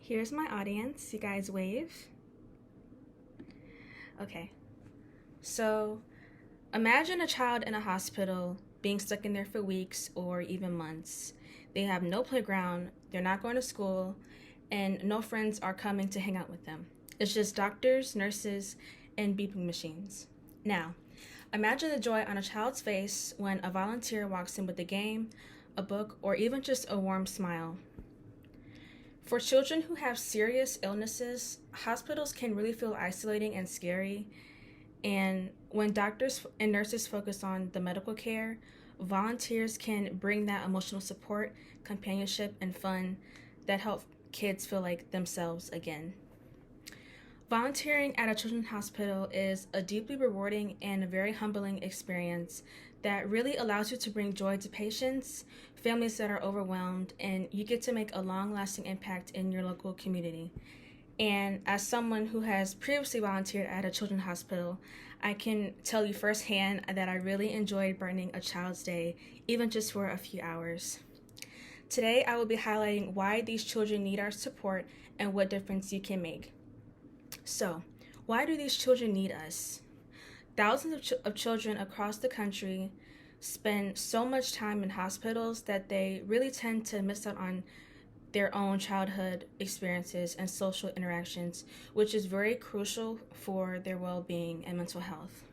Here's my audience. You guys wave. Okay. So imagine a child in a hospital being stuck in there for weeks or even months. They have no playground, they're not going to school, and no friends are coming to hang out with them. It's just doctors, nurses, and beeping machines. Now, imagine the joy on a child's face when a volunteer walks in with a game, a book, or even just a warm smile. For children who have serious illnesses, hospitals can really feel isolating and scary. And when doctors and nurses focus on the medical care, volunteers can bring that emotional support, companionship, and fun that help kids feel like themselves again. Volunteering at a children's hospital is a deeply rewarding and a very humbling experience that really allows you to bring joy to patients, families that are overwhelmed, and you get to make a long-lasting impact in your local community. And as someone who has previously volunteered at a children's hospital, I can tell you firsthand that I really enjoyed brightening a child's day, even just for a few hours. Today, I will be highlighting why these children need our support and what difference you can make. So, why do these children need us? Thousands of children across the country spend so much time in hospitals that they really tend to miss out on their own childhood experiences and social interactions, which is very crucial for their well-being and mental health.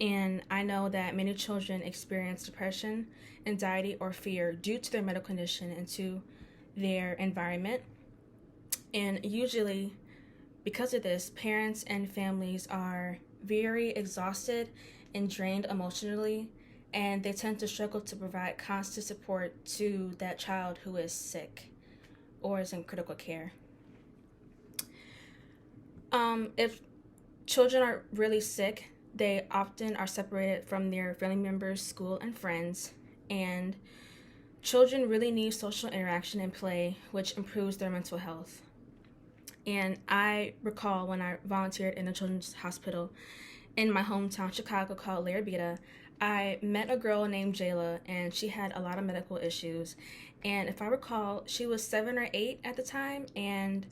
And I know that many children experience depression, anxiety, or fear due to their medical condition and to their environment. And usually, because of this, parents and families are very exhausted and drained emotionally, and they tend to struggle to provide constant support to that child who is sick or is in critical care. If children are really sick, they often are separated from their family members, school, and friends, and children really need social interaction and play, which improves their mental health. And I recall when I volunteered in a children's hospital in my hometown, Chicago, called Larabita, I met a girl named Jayla, and she had a lot of medical issues. And if I recall, she was 7 or 8 at the time, and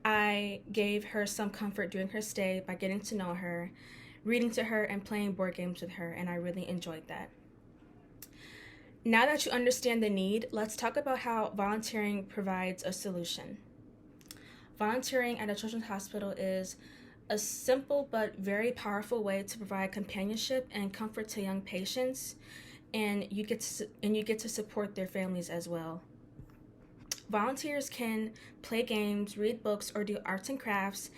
I gave her some comfort during her stay by getting to know her, reading to her, and playing board games with her, and I really enjoyed that. Now that you understand the need, let's talk about how volunteering provides a solution. Volunteering at a children's hospital is a simple but very powerful way to provide companionship and comfort to young patients, and you get to support their families as well. Volunteers can play games, read books, or do arts and crafts,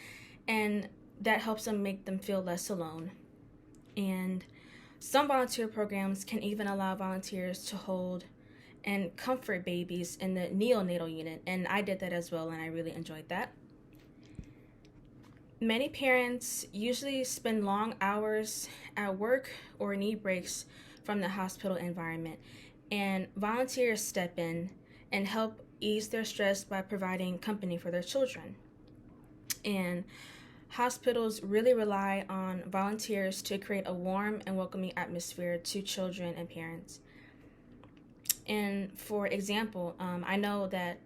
and that helps them make them feel less alone. And some volunteer programs can even allow volunteers to hold and comfort babies in the neonatal unit, and I did that as well, and I really enjoyed that. Many parents usually spend long hours at work or need breaks from the hospital environment, and volunteers step in and help ease their stress by providing company for their children. And hospitals really rely on volunteers to create a warm and welcoming atmosphere to children and parents. And for example, I know that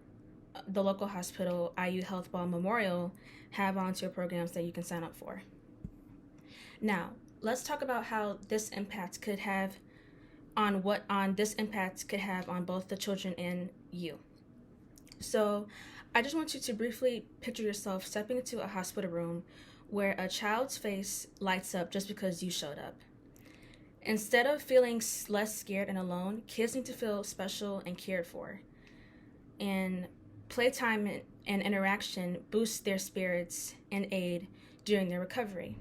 the local hospital, IU Health Ball Memorial, have volunteer programs that you can sign up for. Now, let's talk about how this impact could have on both the children and you. So, I just want you to briefly picture yourself stepping into a hospital room where a child's face lights up just because you showed up. Instead of feeling less scared and alone, kids need to feel special and cared for. And playtime and interaction boost their spirits and aid during their recovery.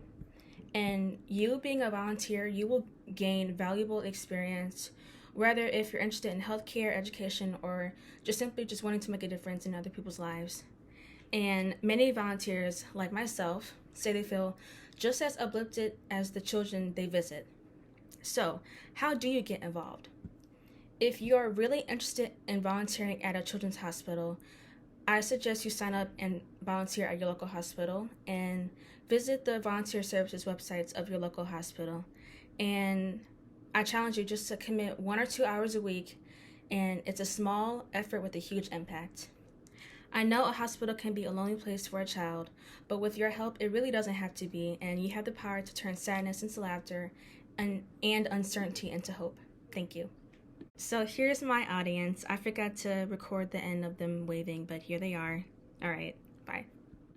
And you being a volunteer, you will gain valuable experience, whether if you're interested in healthcare, education, or just simply just wanting to make a difference in other people's lives. And many volunteers, like myself, say they feel just as uplifted as the children they visit. So, how do you get involved? If you're really interested in volunteering at a children's hospital, I suggest you sign up and volunteer at your local hospital and visit the volunteer services websites of your local hospital. And I challenge you just to commit 1 or 2 hours a week, and it's a small effort with a huge impact. I know a hospital can be a lonely place for a child, but with your help, it really doesn't have to be, and you have the power to turn sadness into laughter and uncertainty into hope. Thank you. So here's my audience. I forgot to record the end of them waving, but here they are. All right, bye.